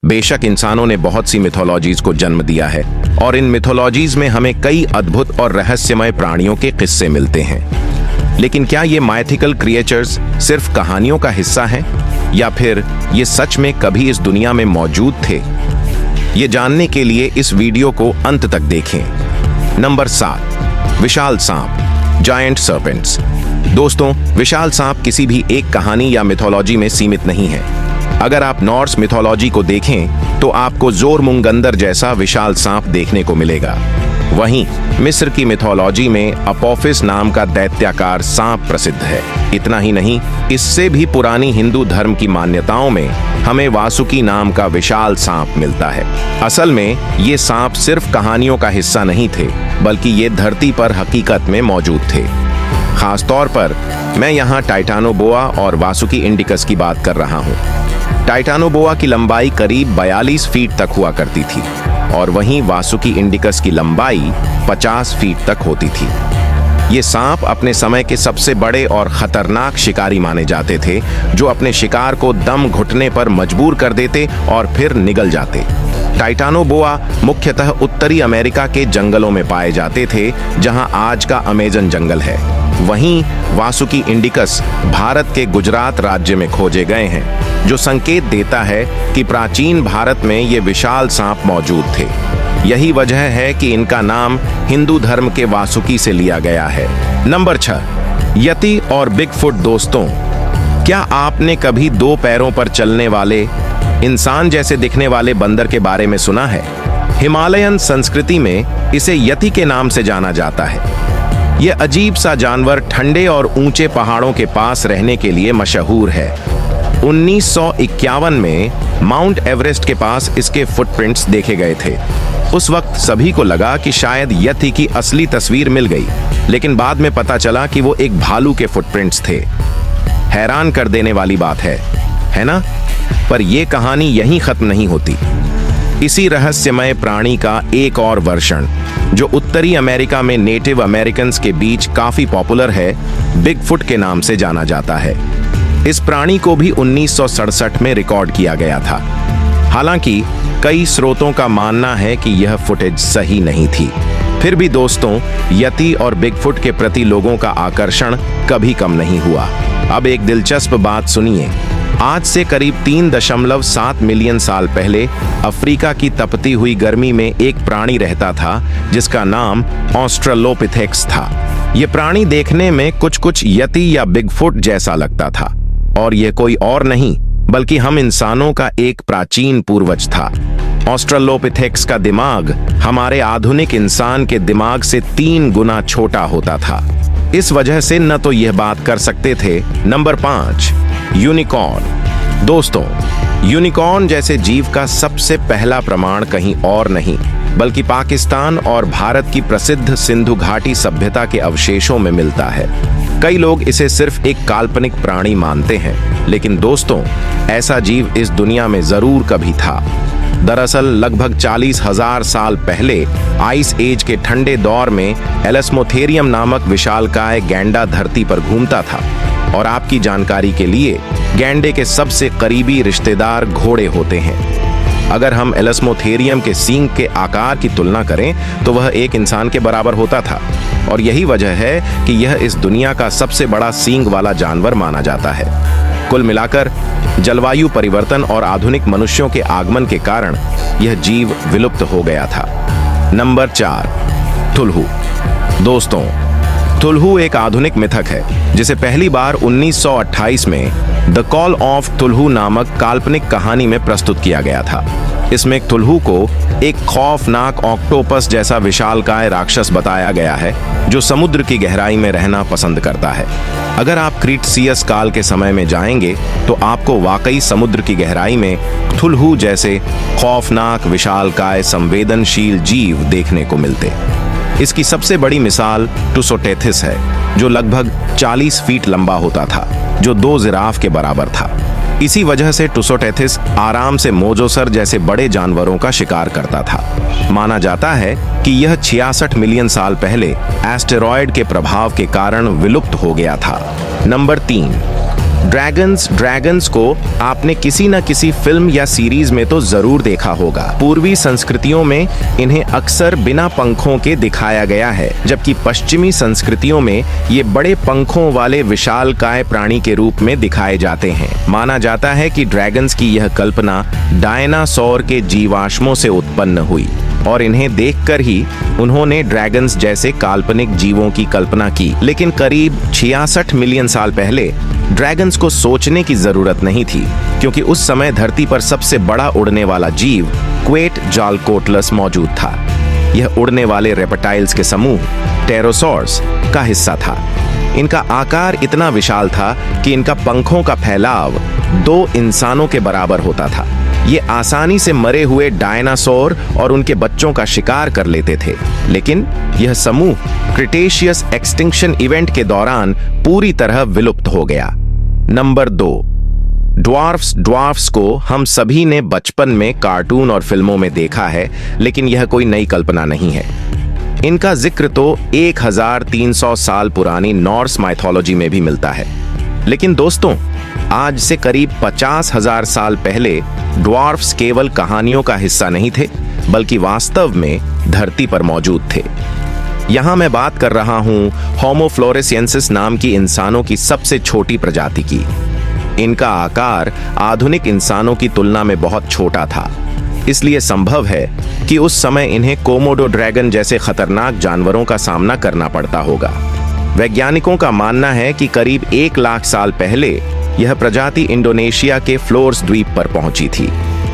बेशक इंसानों ने बहुत सी मिथोलॉजीज को जन्म दिया है और इन मिथोलॉजीज में हमें कई अद्भुत और रहस्यमय प्राणियों के किस्से मिलते हैं। लेकिन क्या ये माइथिकल क्रिएचर्स सिर्फ कहानियों का हिस्सा हैं या फिर ये सच में कभी इस दुनिया में मौजूद थे? ये जानने के लिए इस वीडियो को अंत तक देखें। नंबर 7, विशाल सांप, जायंट सर्पेंट्स। दोस्तों, विशाल सांप किसी भी एक कहानी या मिथोलॉजी में सीमित नहीं है। अगर आप नॉर्स मिथोलॉजी को देखें तो आपको जोरमुंगंदर जैसा विशाल सांप देखने को मिलेगा। वहीं मिस्र की मिथोलॉजी में अपोफिस नाम का दैत्याकार सांप प्रसिद्ध है। इतना ही नहीं, इससे भी पुरानी हिंदू धर्म की मान्यताओं में हमें वासुकी नाम का विशाल सांप मिलता है। असल में ये सांप सिर्फ कहानियों का हिस्सा नहीं थे, बल्कि ये धरती पर हकीकत में मौजूद थे। खासतौर पर मैं यहाँ टाइटानोबोआ और वासुकी इंडिकस की बात कर रहा हूँ। टाइटानोबोआ की लंबाई करीब 42 फीट तक हुआ करती थी और वहीं वासुकी इंडिकस की लंबाई 50 फीट तक होती थी। ये सांप अपने समय के सबसे बड़े और खतरनाक शिकारी माने जाते थे, जो अपने शिकार को दम घुटने पर मजबूर कर देते और फिर निगल जाते। टाइटानोबोआ मुख्यतः उत्तरी अमेरिका के जंगलों में पाए जाते थे, जहां आज का अमेजन जंगल है। वहीं वासुकी इंडिकस भारत के गुजरात राज्य में खोजे गए हैं, जो संकेत देता है कि प्राचीन भारत में ये विशाल सांप मौजूद थे। यही वजह है कि इनका नाम हिंदू धर्म के वासुकी से लिया गया है। नंबर 6, यति और बिगफुट। दोस्तों, क्या आपने कभी 2 पैरों पर चलने वाले, इंसान जैसे दिखने वाले बंदर के बारे में सुना है? हिमालयन संस्कृति में इसे यति के नाम से जाना जाता है। यह अजीब सा जानवर ठंडे और ऊंचे पहाड़ों के पास रहने के लिए मशहूर है। 1951 में माउंट एवरेस्ट के पास इसके फुटप्रिंट्स देखे गए थे। उस वक्त सभी को लगा कि शायद यति की असली तस्वीर मिल गई, लेकिन बाद में पता चला कि वो एक भालू के फुटप्रिंट्स थे। हैरान कर देने वाली बात है ना? पर यह कहानी यहीं खत्म नहीं होती। इसी रहस्यमय प्राणी का एक और वर्जन, जो उत्तरी अमेरिका में नेटिव अमेरिकन्स के बीच काफी पॉपुलर है, बिगफुट के नाम से जाना जाता है। इस प्राणी को भी 1967 में रिकॉर्ड किया गया था। हालांकि कई स्रोतों का मानना है कि यह फुटेज सही नहीं थी। फिर भी दोस्तों, यति और बिगफुट के प्रति लोगों का आकर्षण कभी कम नहीं हुआ। अब एक दिलचस्प बात सुनिए। आज से करीब 3.7 मिलियन साल पहले अफ्रीका की तपती हुई गर्मी में एक प्राणी रहता था, जिसका नाम ऑस्ट्रलोपिथेक्स था। यह प्राणी देखने में कुछ यति या बिगफुट जैसा लगता था, और यह कोई और नहीं बल्कि हम इंसानों का एक प्राचीन पूर्वज था। ऑस्ट्रलोपिथेक्स का दिमाग हमारे आधुनिक इंसान के दिमाग से 3 गुना छोटा होता था। इस वजह से न तो यह बात कर सकते थे। Number 5, unicorn. दोस्तों, यूनिकॉर्न जैसे जीव का सबसे पहला प्रमाण कहीं और नहीं बल्कि पाकिस्तान और भारत की प्रसिद्ध सिंधु घाटी सभ्यता के अवशेषों में मिलता है। कई लोग इसे सिर्फ एक काल्पनिक प्राणी मानते हैं, लेकिन दोस्तों, ऐसा जीव इस दुनिया में जरूर कभी था। दरअसल लगभग 40,000 साल पहले आइस एज के ठंडे दौर में एलस्मोथेरियम नामक विशालकाय गैंडा धरती पर घूमता था। और आपकी जानकारी के लिए, गैंडे के सबसे करीबी रिश्तेदार घोड़े होते हैं। अगर हम एलस्मोथेरियम के सींग के आकार की तुलना करें तो वह एक इंसान के बराबर होता था, और यही वजह है कि यह इस दुनिया का सबसे बड़ा सींग वाला जानवर माना जाता है। कुल मिलाकर जलवायु परिवर्तन और आधुनिक मनुष्यों के आगमन के कारण यह जीव विलुप्त हो गया था। नंबर 4, थुल्हू। दोस्तों, थुल्हू एक आधुनिक मिथक है, जिसे पहली बार 1928 में द कॉल ऑफ थुल्हू नामक काल्पनिक कहानी में प्रस्तुत किया गया था। इसमें थुल्हू को एक खौफनाक ऑक्टोपस जैसा विशालकाय राक्षस बताया गया है, जो समुद्र की गहराई में रहना पसंद करता है। अगर आप क्रीटेशियस काल के समय में जाएंगे तो आपको वाकई समुद्र की गहराई में थुल्हू जैसे खौफनाक विशालकाय संवेदनशील जीव देखने को मिलते। इसकी सबसे बड़ी मिसाल टुसोटेथिस है, जो लगभग 40 फीट लंबा होता था, जो 2 जिराफ के बराबर था। इसी वजह से टुसोटेथिस आराम से मोजोसर जैसे बड़े जानवरों का शिकार करता था। माना जाता है कि यह 66 मिलियन साल पहले एस्टेरॉयड के प्रभाव के कारण विलुप्त हो गया था। नंबर 3, ड्रैगन्स को आपने किसी न किसी फिल्म या सीरीज में तो जरूर देखा होगा। पूर्वी संस्कृतियों में इन्हें अक्सर बिना पंखों के दिखाया गया है, जबकि पश्चिमी संस्कृतियों में ये बड़े पंखों वाले विशालकाय प्राणी के रूप में दिखाए जाते हैं। माना जाता है कि ड्रैगन्स की यह कल्पना डायनासोर के जीवाश्मों से उत्पन्न हुई और इन्हें देखकर ही उन्होंने ड्रैगन्स जैसे काल्पनिक जीवों की कल्पना की। लेकिन करीब 66 मिलियन साल पहले ड्रैगन्स को सोचने की जरूरत नहीं थी, क्योंकि उस समय धरती पर सबसे बड़ा उड़ने वाला जीव क्वेटजालकोटलस मौजूद था। यह उड़ने वाले रेप्टाइल्स के समूह टेरोसॉर्स का हिस्सा था। इनका आकार इतना विशाल था कि इनका पंखों का फैलाव 2 इंसानों के बराबर होता था। ये आसानी से मरे हुए डायनासोर और उनके बच्चों का शिकार कर लेते थे। लेकिन यह समूह क्रिटेशियस एक्सटिंक्शन इवेंट के दौरान पूरी तरह विलुप्त हो गया। नंबर 2, ड्वार्फ्स को हम सभी ने बचपन में कार्टून और फिल्मों में देखा है, लेकिन यह कोई नई कल्पना नहीं है। इनका जिक्र तो 1300 साल पुरानी नॉर्स माइथोलॉजी में भी मिलता है। लेकिन दोस्तों, आज से करीब 50,000 साल पहले ड्वार्फ्स केवल कहानियों का हिस्सा नहीं थे, बल्कि वास्तव में धरती पर मौजूद थे। यहां मैं बात कर रहा हूं होमो फ्लोरेसिएंसिस नाम की इंसानों की सबसे छोटी प्रजाति की। इनका आकार आधुनिक इंसानों की तुलना में बहुत छोटा था, इसलिए संभव है कि उस समय इन्हें कोमोडो ड्रैगन जैसे खतरनाक जानवरों का सामना करना पड़ता होगा। वैज्ञानिकों का मानना है कि करीब 1 लाख साल पहले यह प्रजाति इंडोनेशिया के फ्लोर्स द्वीप पर पहुंची थी।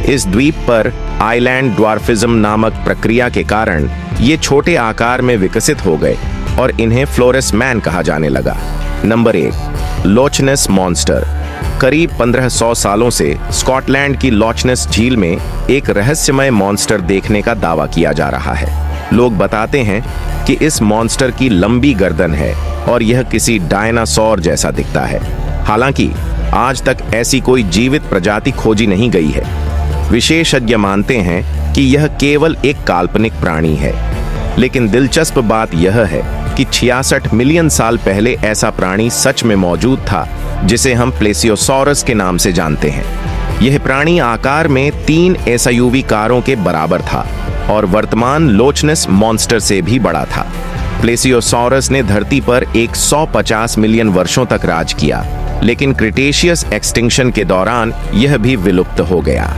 इस द्वीप पर आइलैंड ड्वार्फिज्म नामक प्रक्रिया के कारण ये छोटे आकार में विकसित हो गए और इन्हें फ्लोरेस मैन कहा जाने लगा। Number 1, Loch Ness monster. करीब 1500 सालों से स्कॉटलैंड की लोचनेस झील में एक रहस्यमय मॉन्स्टर देखने का दावा किया जा रहा है। लोग बताते हैं कि इस मॉन्स्टर की लंबी गर्दन है और यह किसी डायनासोर जैसा दिखता है। हालांकि आज तक ऐसी कोई जीवित प्रजाति खोजी नहीं गई है। विशेषज्ञ मानते हैं कि यह केवल एक काल्पनिक प्राणी है। लेकिन दिलचस्प बात यह है कि 66 मिलियन साल पहले ऐसा प्राणी सच में मौजूद था, जिसे हम प्लेसियोसॉरस के नाम से जानते हैं। यह प्राणी आकार में 3 एसयूवी कारों के बराबर था और वर्तमान लोचनेस मॉन्स्टर से भी बड़ा था। प्लेसियोसॉरस ने धरती पर 150 मिलियन वर्षों तक राज किया, लेकिन क्रिटेशियस एक्सटिंक्शन के दौरान यह भी विलुप्त हो गया।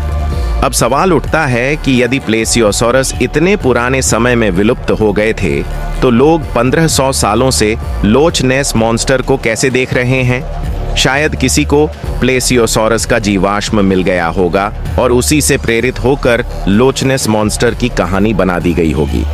अब सवाल उठता है कि यदि प्लेसियोसॉरस इतने पुराने समय में विलुप्त हो गए थे, तो लोग 1500 सालों से लोचनेस मॉन्स्टर को कैसे देख रहे हैं? शायद किसी को प्लेसियोसॉरस का जीवाश्म मिल गया होगा और उसी से प्रेरित होकर लोचनेस मॉन्स्टर की कहानी बना दी गई होगी।